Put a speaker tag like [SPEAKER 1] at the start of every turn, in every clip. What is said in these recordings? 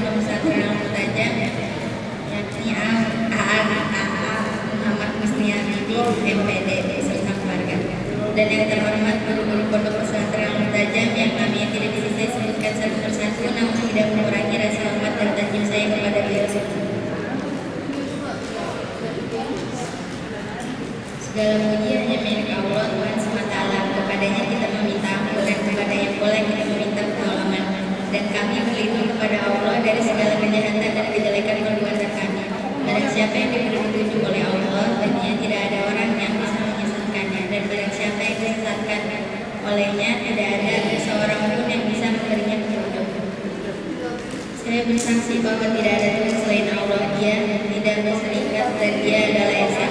[SPEAKER 1] Pondok Pesantren Al-Mutajam, yakni AA Muhammad Musniabibi MPD serta keluarga. Dan yang terhormat guru-guru Pondok Pesantren Al-Mutajam yang kami tidak bisa saya sebutkan satu persatu, namun tidak mengurangi rasa hormat dan takjub saya kepada beliau semua. Segala puji hanya milik Allah Tuhan SWT. Kepadanya kita meminta ampun dan kepada yang boleh kita meminta pertolongan. Dan kami berlindung kepada Allah dari segala kejahatan dan kejelekan perbuatan kami. Barang siapa yang diberi petunjuk oleh Allah, tentunya tidak ada orang yang bisa menyesatkannya. Dan barang siapa yang disesatkan olehnya, tidak ada seorang pun yang bisa memberinya petunjuk. Saya bersaksi bahwa tidak ada Tuhan selain Allah. Dia tidak berserikat dan Dia adalah Esa.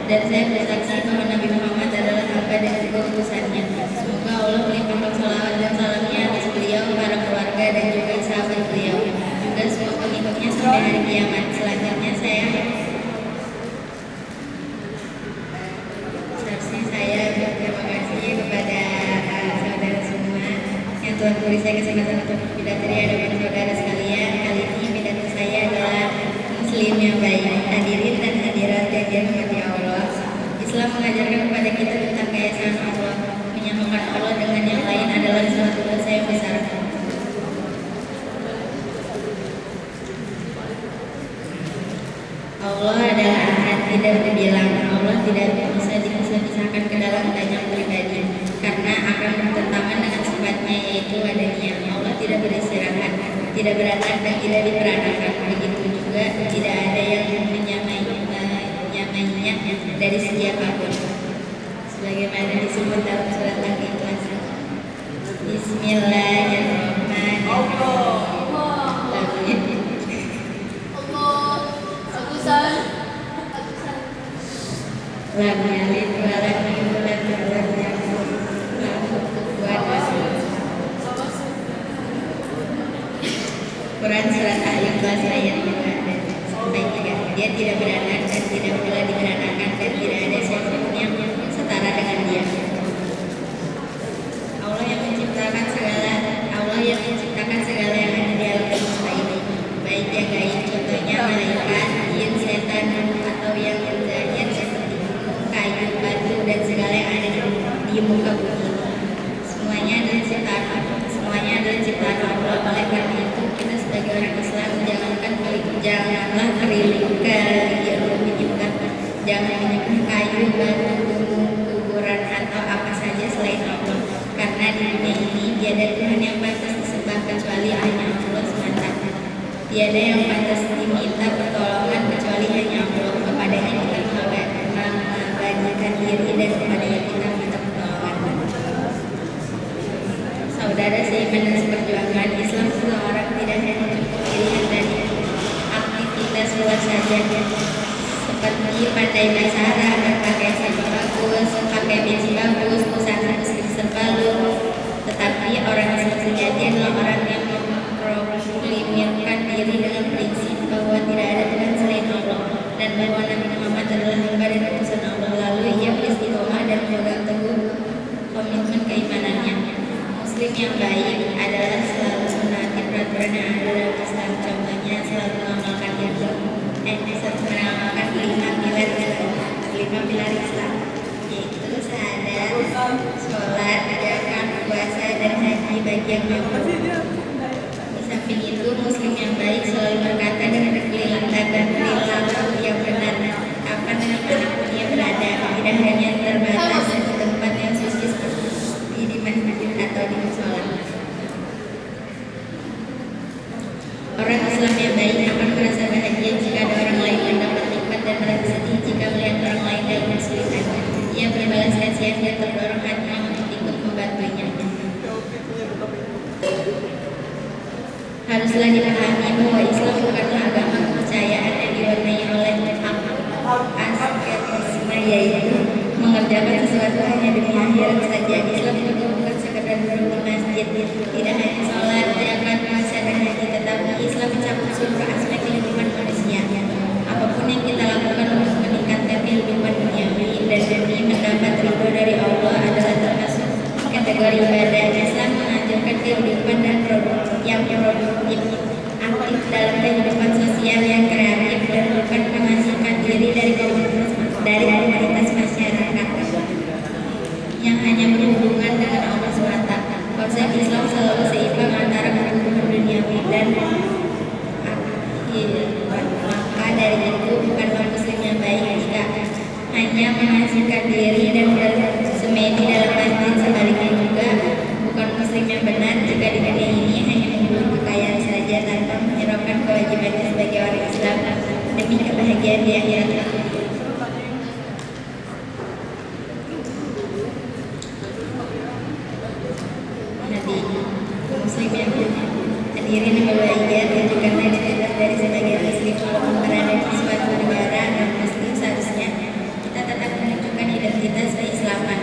[SPEAKER 1] Dan saya bersaksi bahwa Nabi Muhammad adalah hamba dan utusannya. Semoga Allah melimpahkan salawat dan salamnya atas beliau, para keluarga dan juga sahabat beliau, juga semua pengikutnya sampai hari kiamat. Selanjutnya saya berterima kasih kepada saudara semua yang Tuhan beri saya kesempatan untuk berpidato di hadapan saudara sekalian. Kali ini pidato saya adalah Muslim yang baik. Hadirin dan hadirat yang dirahmati Allah, Islam mengajarkan kepada kita tentang keesaan Allah. Menyamakan Allah dengan yang lain adalah suatu dosa yang besar. Allah adalah Ahad, tidak berbilang. Allah tidak bisa dipisah-pisahkan ke dalam banyak pribadi karena akan bertentangan dengan sifatnya, yaitu adanya. Allah tidak beristirahat, tidak beranak dan tidak diperanakan. Begitu juga tidak ada yang menyamainya dari segi apapun, sebagaimana disebut dalam surat Al-Ikhlas. Bismillahirrahmanirrahim. Lam yalid wa lam yulad wa lam yakul lahu kufuwan ahad. Quran surat Al-Ikhlas ayat 2-3. Dia tidak beranak dan tidak pula diberanakan, dan tidak ada siapapun yang setara dengan Dia. Allah yang menciptakan segala yang ada di alam semesta ini, baik yang gaib, contohnya malaikat, jin, setan, atau yang zahir seperti kayu, batu, dan segala yang ada di muka bumi. Semuanya adalah ciptaan Allah. Oleh karena itu, kita sebagai orang Islam janganlah keliru menyembah, jangan menyembah kayu, batu, gunung, kuburan, atau apa saja selain Allah. Karena di dunia ini tiada Tuhan yang pantas disembah kecuali hanya Allah semata. Tiada yang pantas diminta pertolongan kecuali hanya Allah. Kepadanya kita mengabadikan diri dan kepadanya kita minta pertolongan. Saudara seiman dan seperjuangan, Islam seseorang tidak hanya cukup pilihan dari aktivitas luar saja, seperti pandai bahasa Arab, berpakai sarung bagus, pakai baju bagus, busana muslim serbalu. Tetapi orang Islam sejati adalah orang yang memproklamirkan diri dengan prinsip bahwa tidak ada Tuhan selain Allah dan bahwa Nabi Muhammad adalah hamba dan utusan Allah. Lalu ia beristiqomah dan memegang teguh komitmen keimanannya. Muslim yang baik adalah selalu menaati peraturan yang ada dalam Islam. Contohnya selalu mengamalkan lima pilar Islam, yaitu syahadat, sholat, zakat, puasa, dan haji bagi yang mampu. Di samping itu, Muslim yang baik selalu berkata dengan perilaku yang benar, kapan dan dimanapun ia berada, tidak hanya terbatas di tempat yang suci seperti di masjid atau di musola. Orang Islam yang baik akan merasa bahagia jika ada orang lain yang dapat nikmat dan merasa sedih jika melihat orang lain dalam kesulitan. Ia berbalas kasihan dan terdorong hatinya untuk ikut membantunya. Haruslah dipahami bahwa Islam bukanlah agama kepercayaan yang diwarnai oleh asketisme, yaitu mengerjakan sesuatu hanya demi akhirat saja. Islam itu bukan sekedar duduk di masjid, tidak hanya sholat, zakat, puasa, dan haji, tetapi Islam mencakup seluruh aspek kehidupan manusia. Apapun yang kita lakukan untuk meningkatkan kehidupan duniawi dan demi mendapat ridho dari Allah adalah termasuk kategori ibadah. Islam mengajarkan kehidupan dan yang produktif, aktif dalam hanya berhubungan dengan Allah semata. Konsep Islam selalu seimbang antara kebutuhan duniawi dan akhirat. Maka dari itu bukanlah muslim yang baik jika hanya menghasilkan diri dan bersemedi dalam masjid. Sebaliknya juga bukan muslim yang benar jika di dunia ini hanya memburu kekayaan saja tanpa menghiraukan kewajibannya sebagai orang Islam demi kebahagiaan di akhirat. Nabi muslim yang hadirin yang berbahagia, tunjukkanlah identitas dari sebagian muslim walaupun berada di suatu negara non muslim seharusnya kita tetap menunjukkan identitas keislaman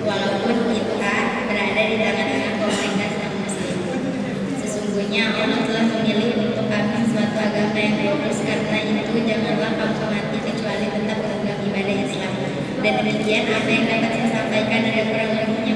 [SPEAKER 1] walaupun kita berada di tengah-tengah komunitas non muslim. Sesungguhnya Allah telah memilih untuk kami suatu agama yang lurus, karena itu janganlah kamu mati kecuali tetap menunjukkan ibadah Islam. Dan demikian apa yang dapat saya sampaikan, ada kurang lebihnya